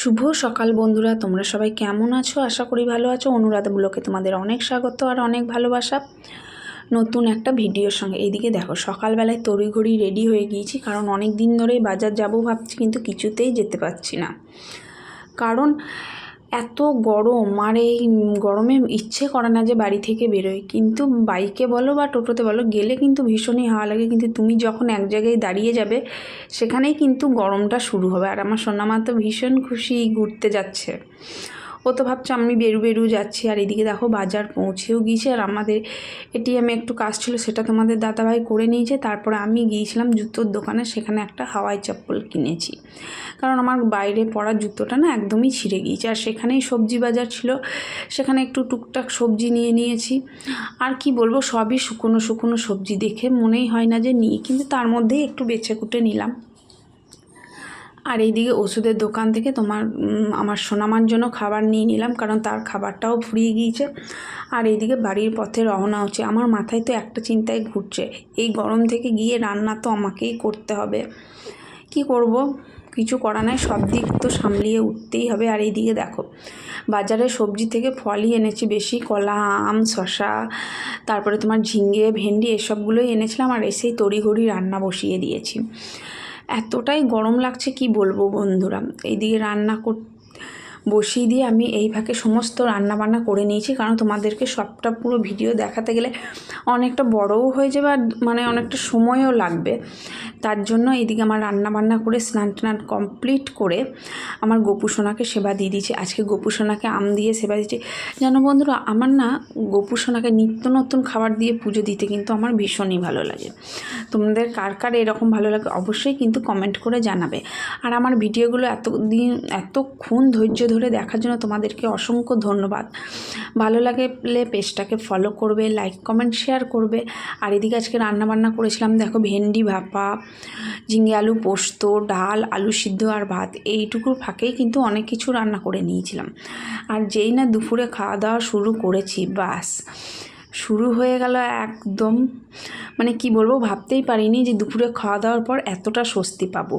শুভ সকাল বন্ধুরা, তোমরা সবাই কেমন আছো? আশা করি ভালো আছো। অনুরাধা ব্লগে তোমাদের অনেক স্বাগত আর অনেক ভালোবাসা নতুন একটা ভিডিওর সঙ্গে। এইদিকে দেখো, সকালবেলায় তড়িঘড়ি রেডি হয়ে গিয়েছি, কারণ অনেক দিন ধরেই বাজার যাব ভাবছি, কিন্তু কিছুতেই যেতে পারছি না। কারণ এত গরম, আর এই গরমে ইচ্ছে করে না যে বাড়ি থেকে বেরোই, কিন্তু বাইকে বলো বা টোটোতে বলো গেলে কিন্তু ভীষণই হাওয়া লাগে। কিন্তু তুমি যখন এক জায়গায় দাঁড়িয়ে যাবে, সেখানেই কিন্তু গরমটা শুরু হবে। আর আমার সোনামা তো ভীষণ খুশি, ঘুরতে যাচ্ছে। ও তো ভাবছে আমি বেরু যাচ্ছি। আর এদিকে দেখো, বাজার পৌঁছেও গিয়েছে। আর আমাদের এটিএমে একটু কাজ ছিল, সেটা তোমাদের দাদাভাই করে নিয়েছে। তারপরে আমি গিয়েছিলাম জুতোর দোকানে, সেখানে একটা হাওয়াই চপ্পল কিনেছি, কারণ আমার বাইরে পরা জুতোটা না একদমই ছিঁড়ে গিয়েছে। আর সেখানেই সবজি বাজার ছিল, সেখানে একটু টুকটাক সবজি নিয়ে নিয়েছি। আর কি বলবো, সবই শুকনো শুকনো সবজি, দেখে মনেই হয় না যে নিই, কিন্তু তার মধ্যেই একটু বেছে কুটে নিলাম। আর এইদিকে ওষুধের দোকান থেকে আমার সোনামার জন্য খাবার নিয়ে নিলাম, কারণ তার খাবারটাও ফুরিয়ে গিয়েছে। আর এইদিকে বাড়ির পথে রওনা হচ্ছে। আমার মাথায় তো একটা চিন্তায় ঘুরছে, এই গরম থেকে গিয়ে রান্না তো আমাকেই করতে হবে। কি করব, কিছু করা নাই, সব দিক তো সামলিয়ে উঠতেই হবে। আর এইদিকে দেখো, বাজারে সবজি থেকে ফলই এনেছি বেশি, কলা, আম, শশা, তারপরে তোমার ঝিঙে, ভেন্ডি, এসবগুলোই এনেছিলাম। আর এসেই তড়িঘড়ি রান্না বসিয়ে দিয়েছি। এতটাই গরম লাগছে কি বলবো বন্ধুরা। এইদিকে রান্না বসিয়ে দিয়ে আমি এই ফাঁকে সমস্ত রান্নাবান্না করে নিয়েছি, কারণ তোমাদেরকে সবটা পুরো ভিডিও দেখাতে গেলে অনেকটা বড়ও হয়ে যাবে, আর অনেকটা সময়ও লাগবে। তার জন্য এইদিকে আমার রান্নাবান্না করে স্নান টান কমপ্লিট করে আমার গোপু সোনাকে সেবা দিয়ে দিয়েছি। আজকে গোপু সোনাকে আম দিয়ে সেবা দিচ্ছি। জানো বন্ধুরা, আমার না গোপু সোনাকে নিত্য নতুন খাবার দিয়ে পুজো দিতে কিন্তু আমার ভীষণই ভালো লাগে। তোমাদের কার কার এরকম ভালো লাগে অবশ্যই কিন্তু কমেন্ট করে জানাবে। আর আমার ভিডিওগুলো এতক্ষণ ধৈর্য ধরে দেখার জন্য তোমাদেরকে অসংখ্য ধন্যবাদ। ভালো লাগলে পেজটাকে ফলো করবে, লাইক কমেন্ট শেয়ার করবে। আর এদিকে আজকে রান্নাবান্না করেছিলাম, দেখো, ভেন্ডি ভাপা, ঝিঙে আলু পোস্ত, ডাল, আলু সিদ্ধ আর ভাত। এইটুকুর ফাঁকেই কিন্তু অনেক কিছু রান্না করে নিয়েছিলাম। আর যেই না দুপুরে খাওয়া দাওয়া শুরু করেছি, বাস শুরু হয়ে গেল একদম, কি বলবো, ভাবতেই পারিনি যে দুপুরে খাওয়া দাওয়ার পর এতটা স্বস্তি পাবো।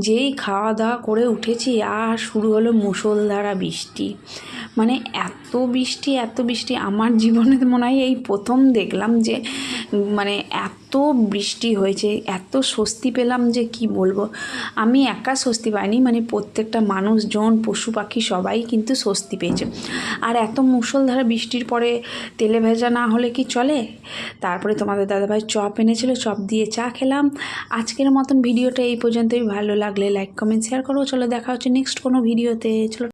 যেই খাওয়া দাওয়া করে উঠেছি, আর শুরু হলো মুষলধারা বৃষ্টি। এত বৃষ্টি আমার জীবনে মনে হয় এই প্রথম দেখলাম যে এত বৃষ্টি হয়েছে। এত স্বস্তি পেলাম যে কি বলবো। আমি একা স্বস্তি পাইনি, প্রত্যেকটা মানুষজন, পশু পাখি সবাই কিন্তু স্বস্তি পেয়েছে। আর এত মুষলধারা বৃষ্টির পরে তেলে ভেজা না হলে কি চলে। তারপরে তোমাদের দাদাভাই চপ এনেছিল, চপ দিয়ে চা খেলাম। আজকের মতন ভিডিওটা এই পর্যন্তই। ভালো লাগলে লাইক কমেন্ট শেয়ার করো। চলো, দেখা হচ্ছে নেক্সট কোনো ভিডিওতে। চলো।